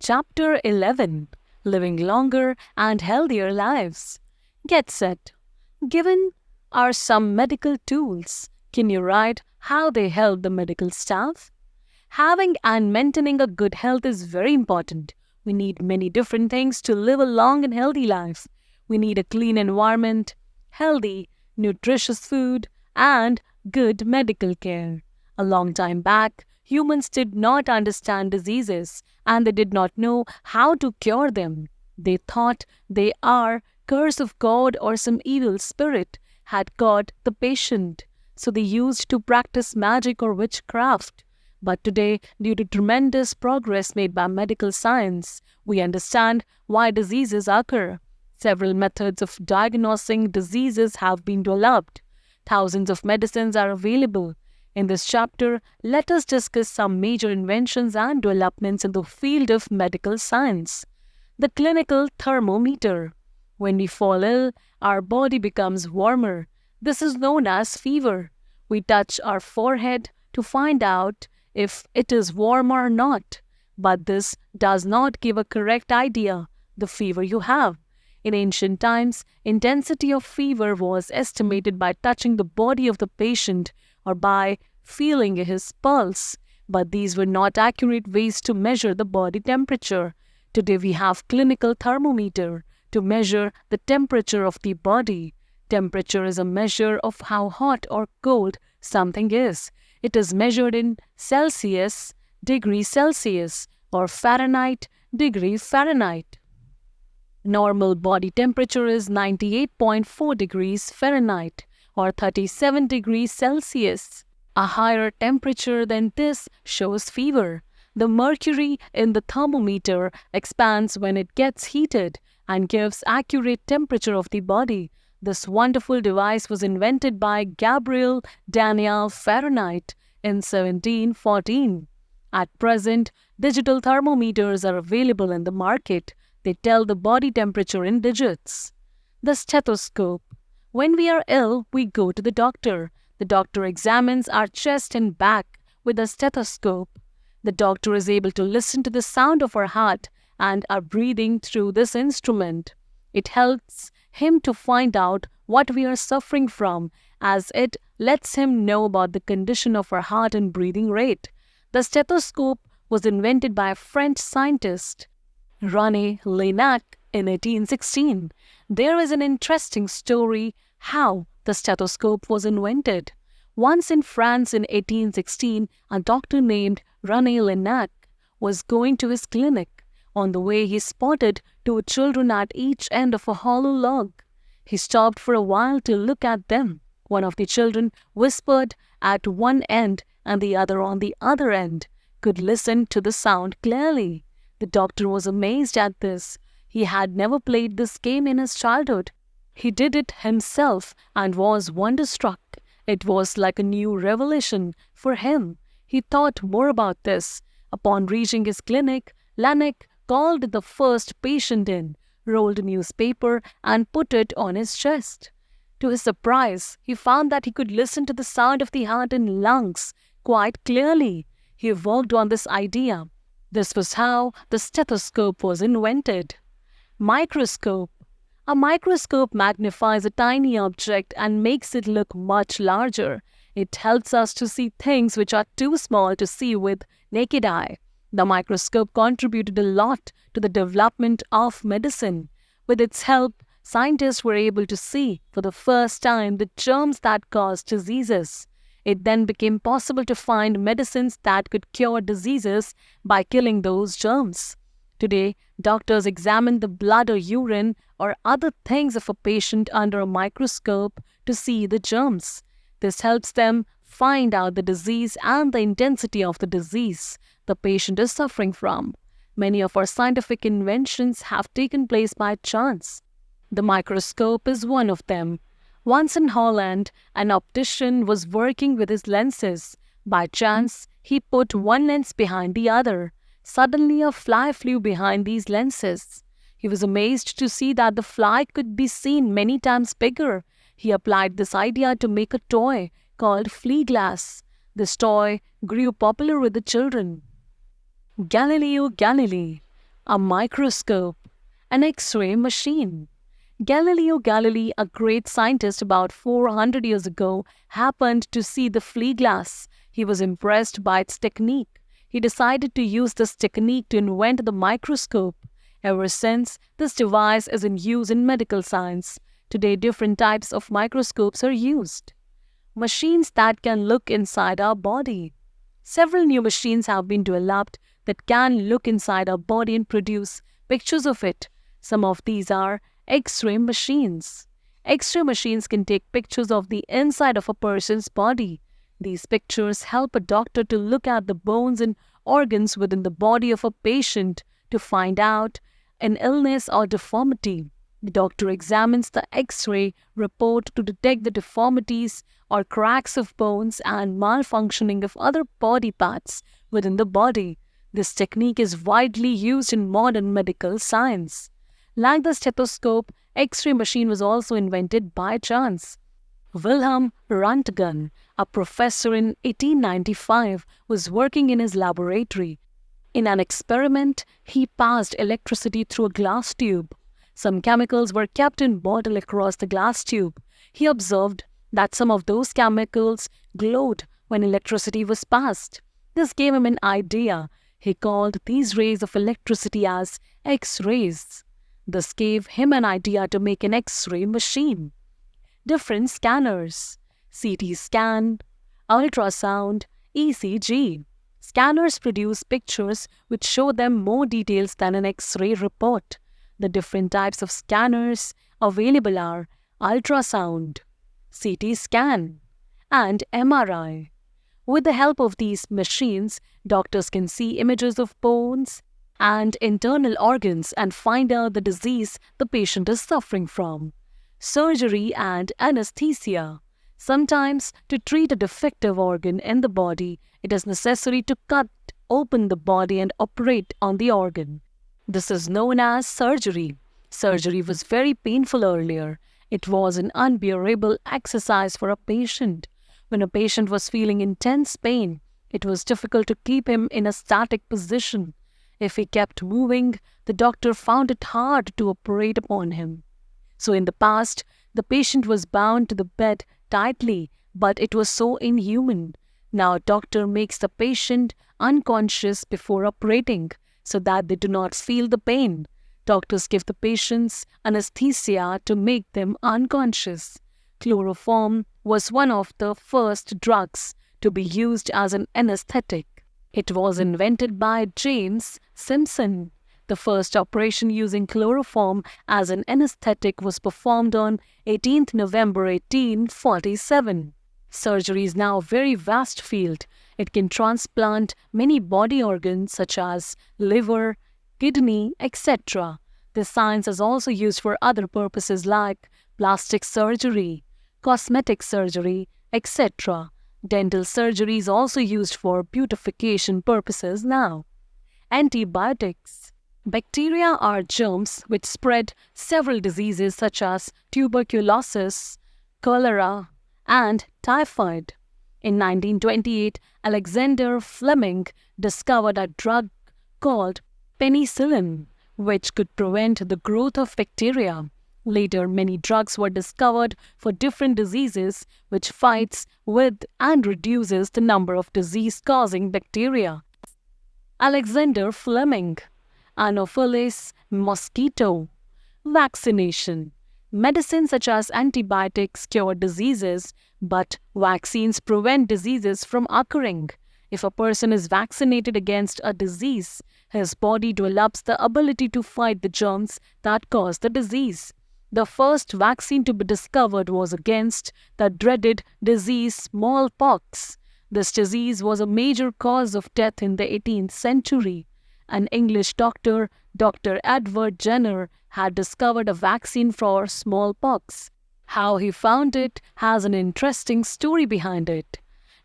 Chapter 11: Living Longer and Healthier Lives. Get set. Given are some medical tools. Can you write how they help the medical staff? Having and maintaining a good health is very important. We need many different things to live a long and healthy life. We need a clean environment, healthy, nutritious food, and good medical care. A long time back, humans did not understand diseases and they did not know how to cure them. They thought they are curse of God or some evil spirit had caught the patient. So they used to practice magic or witchcraft. But today, due to tremendous progress made by medical science, we understand why diseases occur. Several methods of diagnosing diseases have been developed. Thousands of medicines are available. In this chapter, let us discuss some major inventions and developments in the field of medical science. The clinical thermometer. When we fall ill, our body becomes warmer. This is known as fever. We touch our forehead to find out if it is warm or not. But this does not give a correct idea the fever you have. In ancient times, intensity of fever was estimated by touching the body of the patient or by feeling his pulse. But these were not accurate ways to measure the body temperature. Today we have clinical thermometer to measure the temperature of the body. Temperature is a measure of how hot or cold something is. It is measured in Celsius, degree Celsius, or Fahrenheit, degree Fahrenheit. Normal body temperature is 98.4 degrees Fahrenheit or 37 degrees Celsius. A higher temperature than this shows fever. The mercury in the thermometer expands when it gets heated and gives accurate temperature of the body. This wonderful device was invented by Gabriel Daniel Fahrenheit in 1714. At present, digital thermometers are available in the market. They tell the body temperature in digits. The stethoscope. When we are ill, we go to the doctor. The doctor examines our chest and back with a stethoscope. The doctor is able to listen to the sound of our heart and our breathing through this instrument. It helps him to find out what we are suffering from, as it lets him know about the condition of our heart and breathing rate. The stethoscope was invented by a French scientist, René Laennec, in 1816. There is an interesting story how the stethoscope was invented. Once in France in 1816, a doctor named René Laennec was going to his clinic. On the way, he spotted two children at each end of a hollow log. He stopped for a while to look at them. One of the children whispered at one end and the other on the other end could listen to the sound clearly. The doctor was amazed at this. He had never played this game in his childhood. He did it himself and was wonderstruck. It was like a new revelation for him. He thought more about this. Upon reaching his clinic, Laennec called the first patient in, rolled a newspaper and put it on his chest. To his surprise, he found that he could listen to the sound of the heart and lungs quite clearly. He worked on this idea. This was how the stethoscope was invented. Microscope. A microscope magnifies a tiny object and makes it look much larger. It helps us to see things which are too small to see with naked eye. The microscope contributed a lot to the development of medicine. With its help, scientists were able to see for the first time the germs that cause diseases. It then became possible to find medicines that could cure diseases by killing those germs. Today, doctors examine the blood or urine or other things of a patient under a microscope to see the germs. This helps them find out the disease and the intensity of the disease the patient is suffering from. Many of our scientific inventions have taken place by chance. The microscope is one of them. Once in Holland, an optician was working with his lenses. By chance, he put one lens behind the other. Suddenly, a fly flew behind these lenses. He was amazed to see that the fly could be seen many times bigger. He applied this idea to make a toy called flea glass. This toy grew popular with the children. Galileo Galilei. a microscope, an X-ray machine. Galileo Galilei, a great scientist about 400 years ago, happened to see the flea glass. He was impressed by its technique. He decided to use this technique to invent the microscope. Ever since, this device is in use in medical science. Today, different types of microscopes are used. Machines that can look inside our body. Several new machines have been developed that can look inside our body and produce pictures of it. Some of these are X-ray machines. X-ray machines can take pictures of the inside of a person's body. These pictures help a doctor to look at the bones and organs within the body of a patient to find out an illness or deformity. The doctor examines the X-ray report to detect the deformities or cracks of bones and malfunctioning of other body parts within the body. This technique is widely used in modern medical science. Like the stethoscope, X-ray machine was also invented by chance. Wilhelm Röntgen, a professor in 1895, was working in his laboratory. In an experiment, he passed electricity through a glass tube. Some chemicals were kept in bottle across the glass tube. He observed that some of those chemicals glowed when electricity was passed. This gave him an idea. He called these rays of electricity as X-rays. This gave him an idea to make an X-ray machine. Different scanners: CT scan, ultrasound, ECG. Scanners produce pictures which show them more details than an X-ray report. The different types of scanners available are ultrasound, CT scan, and MRI. With the help of these machines, doctors can see images of bones and internal organs and find out the disease the patient is suffering from. Surgery and anesthesia. Sometimes, to treat a defective organ in the body, it is necessary to cut open the body and operate on the organ. This is known as surgery. Surgery was very painful earlier. It was an unbearable exercise for a patient. When a patient was feeling intense pain, it was difficult to keep him in a static position. If he kept moving, the doctor found it hard to operate upon him. So in the past, the patient was bound to the bed tightly, but it was so inhuman. Now a doctor makes the patient unconscious before operating so that they do not feel the pain. Doctors give the patients anesthesia to make them unconscious. Chloroform was one of the first drugs to be used as an anesthetic. It was invented by James Simpson. The first operation using chloroform as an anesthetic was performed on 18th November 1847. Surgery is now a very vast field. It can transplant many body organs such as liver, kidney, etc. This science is also used for other purposes like plastic surgery, cosmetic surgery, etc. Dental surgery is also used for beautification purposes now. Antibiotics. Bacteria are germs which spread several diseases such as tuberculosis, cholera, and typhoid. In 1928, Alexander Fleming discovered a drug called penicillin, which could prevent the growth of bacteria. Later, many drugs were discovered for different diseases, which fights with and reduces the number of disease-causing bacteria. Alexander Fleming. Anopheles mosquito. Vaccination. Medicines such as antibiotics cure diseases, but vaccines prevent diseases from occurring. If a person is vaccinated against a disease, his body develops the ability to fight the germs that cause the disease. The first vaccine to be discovered was against the dreaded disease smallpox. This disease was a major cause of death in the 18th century. An English doctor, Dr. Edward Jenner, had discovered a vaccine for smallpox. How he found it has an interesting story behind it.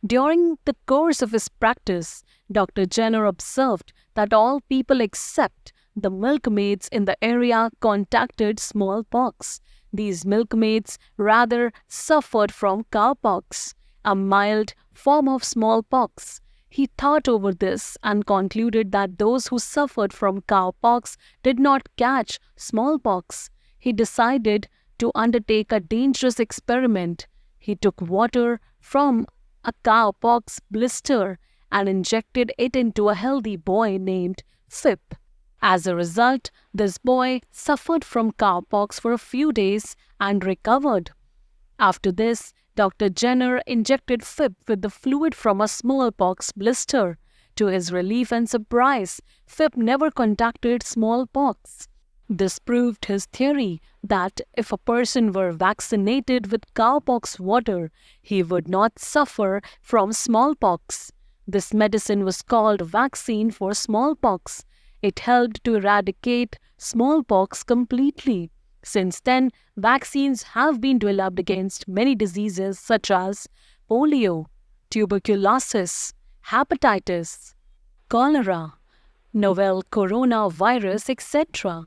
During the course of his practice, Dr. Jenner observed that all people except the milkmaids in the area contracted smallpox. These milkmaids rather suffered from cowpox, a mild form of smallpox. He thought over this and concluded that those who suffered from cowpox did not catch smallpox. He decided to undertake a dangerous experiment. He took water from a cowpox blister and injected it into a healthy boy named Phip. As a result, this boy suffered from cowpox for a few days and recovered. After this, Dr. Jenner injected Phip with the fluid from a smallpox blister. To his relief and surprise, Phip never contracted smallpox. This proved his theory that if a person were vaccinated with cowpox water, he would not suffer from smallpox. This medicine was called vaccine for smallpox. It helped to eradicate smallpox completely. Since then, vaccines have been developed against many diseases such as polio, tuberculosis, hepatitis, cholera, novel coronavirus, etc.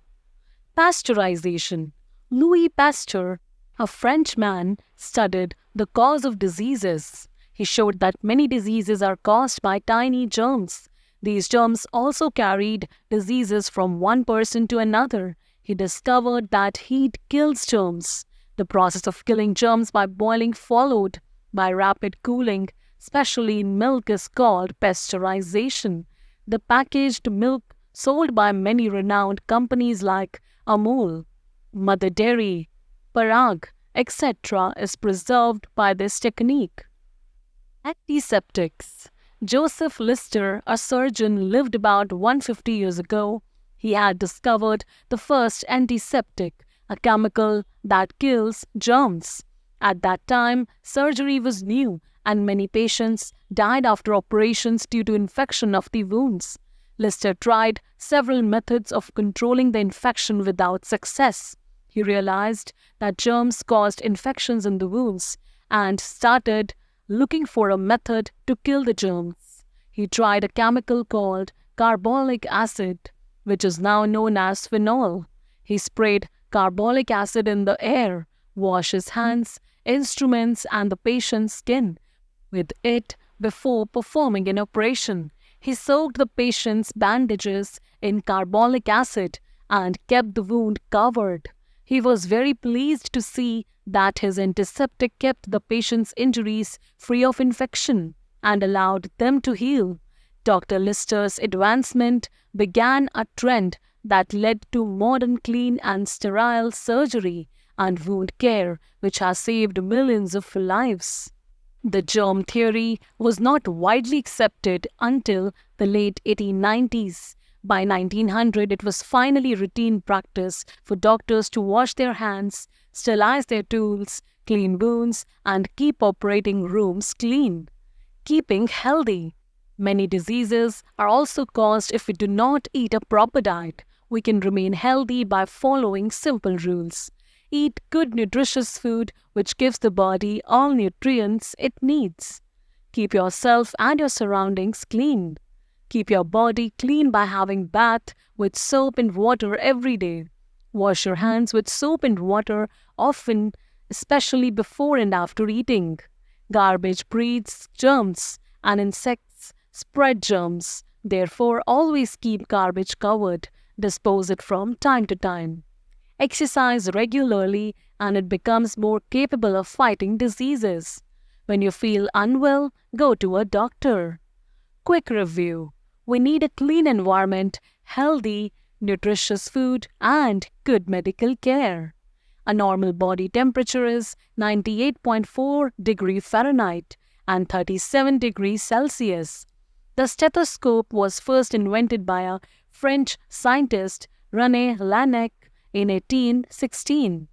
Pasteurization. Louis Pasteur, a Frenchman, studied the cause of diseases. He showed that many diseases are caused by tiny germs. These germs also carried diseases from one person to another. He discovered that heat kills germs. The process of killing germs by boiling followed by rapid cooling, especially in milk, is called pasteurization. The packaged milk sold by many renowned companies like Amul, Mother Dairy, Parag, etc. is preserved by this technique. Antiseptics. Joseph Lister, a surgeon, lived about 150 years ago. He had discovered the first antiseptic, a chemical that kills germs. At that time, surgery was new and many patients died after operations due to infection of the wounds. Lister tried several methods of controlling the infection without success. He realized that germs caused infections in the wounds and started looking for a method to kill the germs. He tried a chemical called carbolic acid, which is now known as phenol. He sprayed carbolic acid in the air, washed his hands, instruments, and the patient's skin with it before performing an operation. He soaked the patient's bandages in carbolic acid and kept the wound covered. He was very pleased to see that his antiseptic kept the patient's injuries free of infection and allowed them to heal. Dr. Lister's advancement began a trend that led to modern clean and sterile surgery and wound care, which has saved millions of lives. The germ theory was not widely accepted until the late 1890s. By 1900, it was finally routine practice for doctors to wash their hands, sterilize their tools, clean wounds, and keep operating rooms clean. Keeping healthy. Many diseases are also caused if we do not eat a proper diet. We can remain healthy by following simple rules. Eat good nutritious food which gives the body all nutrients it needs. Keep yourself and your surroundings clean. Keep your body clean by having bath with soap and water every day. Wash your hands with soap and water often, especially before and after eating. Garbage breeds germs and insects spread germs. Therefore, always keep garbage covered. Dispose it from time to time. Exercise regularly and it becomes more capable of fighting diseases. When you feel unwell, go to a doctor. Quick review. We need a clean environment, healthy, nutritious food, and good medical care. A normal body temperature is 98.4 degrees Fahrenheit and 37 degrees Celsius. The stethoscope was first invented by a French scientist, René Laennec, in 1816.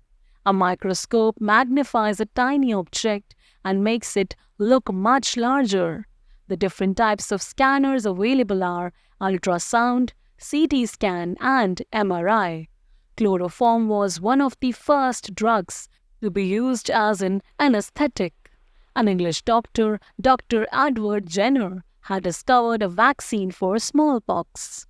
A microscope magnifies a tiny object and makes it look much larger. The different types of scanners available are ultrasound, CT scan, and MRI. Chloroform was one of the first drugs to be used as an anesthetic. An English doctor, Dr. Edward Jenner, had discovered a vaccine for smallpox.